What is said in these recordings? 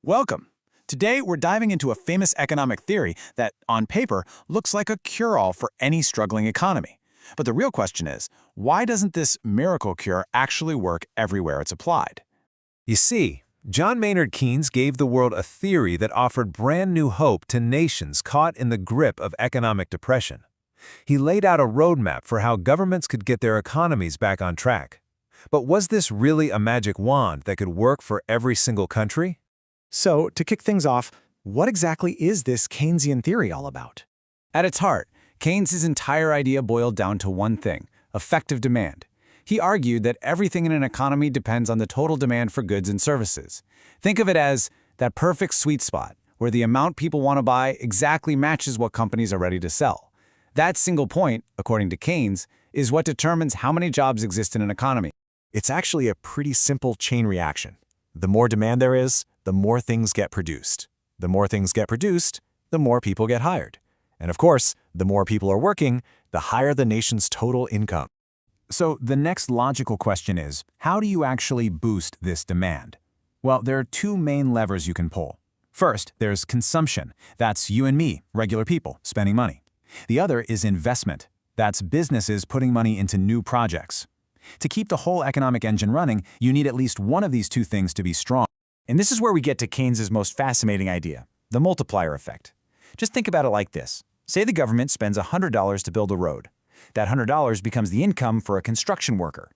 Welcome. Today, we're diving into a famous economic theory that, on paper, looks like a cure-all for any struggling economy. But the real question is, why doesn't this miracle cure actually work everywhere it's applied? You see, John Maynard Keynes gave the world a theory that offered brand new hope to nations caught in the grip of economic depression. He laid out a roadmap for how governments could get their economies back on track. But was this really a magic wand that could work for every single country? So, to kick things off, what exactly is this Keynesian theory all about? At its heart, Keynes' entire idea boiled down to one thing: effective demand. He argued that everything in an economy depends on the total demand for goods and services. Think of it as that perfect sweet spot, where the amount people want to buy exactly matches what companies are ready to sell. That single point, according to Keynes, is what determines how many jobs exist in an economy. It's actually a pretty simple chain reaction. The more demand there is, the more things get produced. The more things get produced, the more people get hired. And of course, the more people are working, the higher the nation's total income. So the next logical question is, how do you actually boost this demand? Well, there are two main levers you can pull. First, there's consumption. That's you and me, regular people, spending money. The other is investment. That's businesses putting money into new projects. To keep the whole economic engine running, you need at least one of these two things to be strong. And this is where we get to Keynes' most fascinating idea, the multiplier effect. Just think about it like this. Say the government spends $100 to build a road. That $100 becomes the income for a construction worker.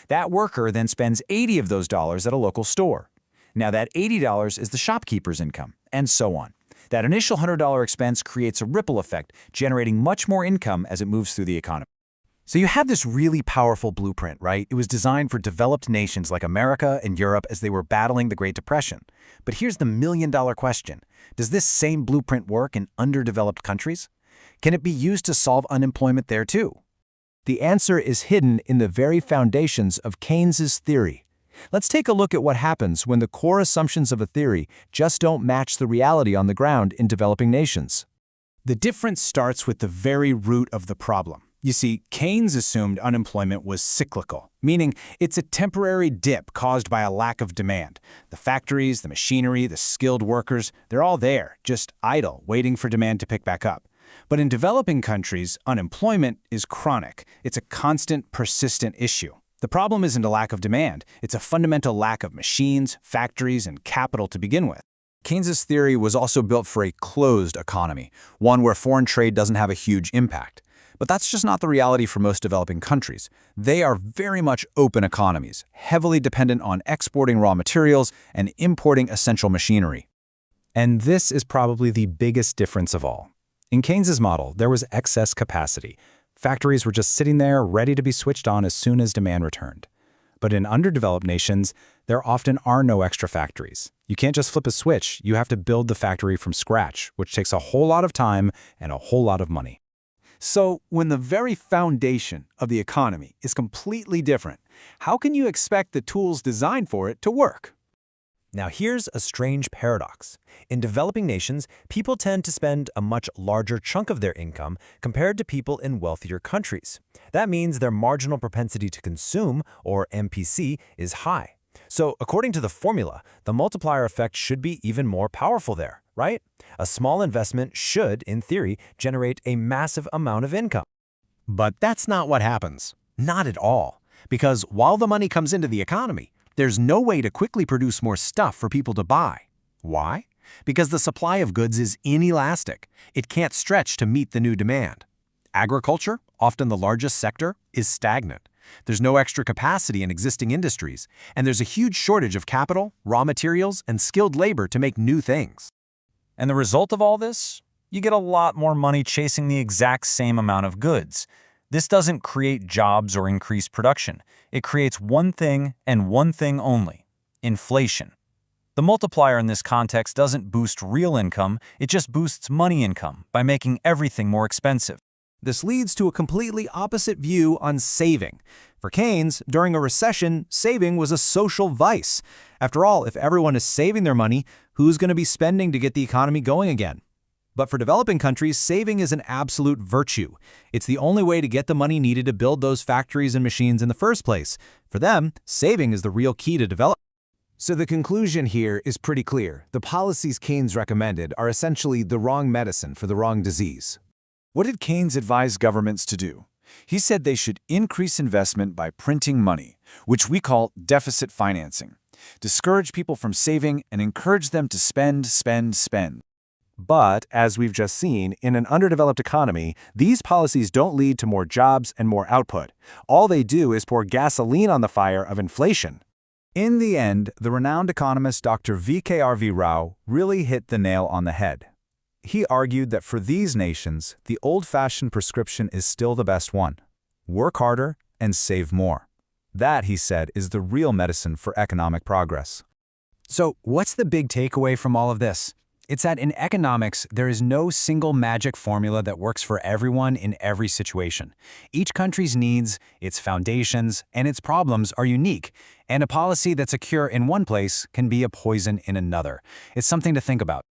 That worker then spends 80 of those dollars at a local store. Now that $80 is the shopkeeper's income, and so on. That initial $100 expense creates a ripple effect, generating much more income as it moves through the economy. So you have this really powerful blueprint, right? It was designed for developed nations like America and Europe as they were battling the Great Depression. But here's the million-dollar question. Does this same blueprint work in underdeveloped countries? Can it be used to solve unemployment there too? The answer is hidden in the very foundations of Keynes' theory. Let's take a look at what happens when the core assumptions of a theory just don't match the reality on the ground in developing nations. The difference starts with the very root of the problem. You see, Keynes assumed unemployment was cyclical, meaning it's a temporary dip caused by a lack of demand. The factories, the machinery, the skilled workers, they're all there, just idle, waiting for demand to pick back up. But in developing countries, unemployment is chronic. It's a constant, persistent issue. The problem isn't a lack of demand. It's a fundamental lack of machines, factories, and capital to begin with. Keynes' theory was also built for a closed economy, one where foreign trade doesn't have a huge impact. But that's just not the reality for most developing countries. They are very much open economies, heavily dependent on exporting raw materials and importing essential machinery. And this is probably the biggest difference of all. In Keynes' model, there was excess capacity. Factories were just sitting there, ready to be switched on as soon as demand returned. But in underdeveloped nations, there often are no extra factories. You can't just flip a switch. You have to build the factory from scratch, which takes a whole lot of time and a whole lot of money. So, when the very foundation of the economy is completely different, how can you expect the tools designed for it to work? Now here's a strange paradox. In developing nations, people tend to spend a much larger chunk of their income compared to people in wealthier countries. That means their marginal propensity to consume, or MPC, is high. So according to the formula, the multiplier effect should be even more powerful there, right? A small investment should, in theory, generate a massive amount of income. But that's not what happens. Not at all. Because while the money comes into the economy, there's no way to quickly produce more stuff for people to buy. Why? Because the supply of goods is inelastic. It can't stretch to meet the new demand. Agriculture, often the largest sector, is stagnant. There's no extra capacity in existing industries, and there's a huge shortage of capital, raw materials, and skilled labor to make new things. And the result of all this? You get a lot more money chasing the exact same amount of goods. This doesn't create jobs or increase production. It creates one thing and one thing only: inflation. The multiplier in this context doesn't boost real income, it just boosts money income by making everything more expensive. This leads to a completely opposite view on saving. For Keynes, during a recession, saving was a social vice. After all, if everyone is saving their money, who's going to be spending to get the economy going again? But for developing countries, saving is an absolute virtue. It's the only way to get the money needed to build those factories and machines in the first place. For them, saving is the real key to development. So the conclusion here is pretty clear. The policies Keynes recommended are essentially the wrong medicine for the wrong disease. What did Keynes advise governments to do? He said they should increase investment by printing money, which we call deficit financing, discourage people from saving and encourage them to spend. But, as we've just seen, in an underdeveloped economy, these policies don't lead to more jobs and more output. All they do is pour gasoline on the fire of inflation. In the end, the renowned economist Dr. V.K.R.V. Rao really hit the nail on the head. He argued that for these nations, the old-fashioned prescription is still the best one. Work harder and save more. That, he said, is the real medicine for economic progress. So what's the big takeaway from all of this? It's that in economics, there is no single magic formula that works for everyone in every situation. Each country's needs, its foundations, and its problems are unique, and a policy that's a cure in one place can be a poison in another. It's something to think about.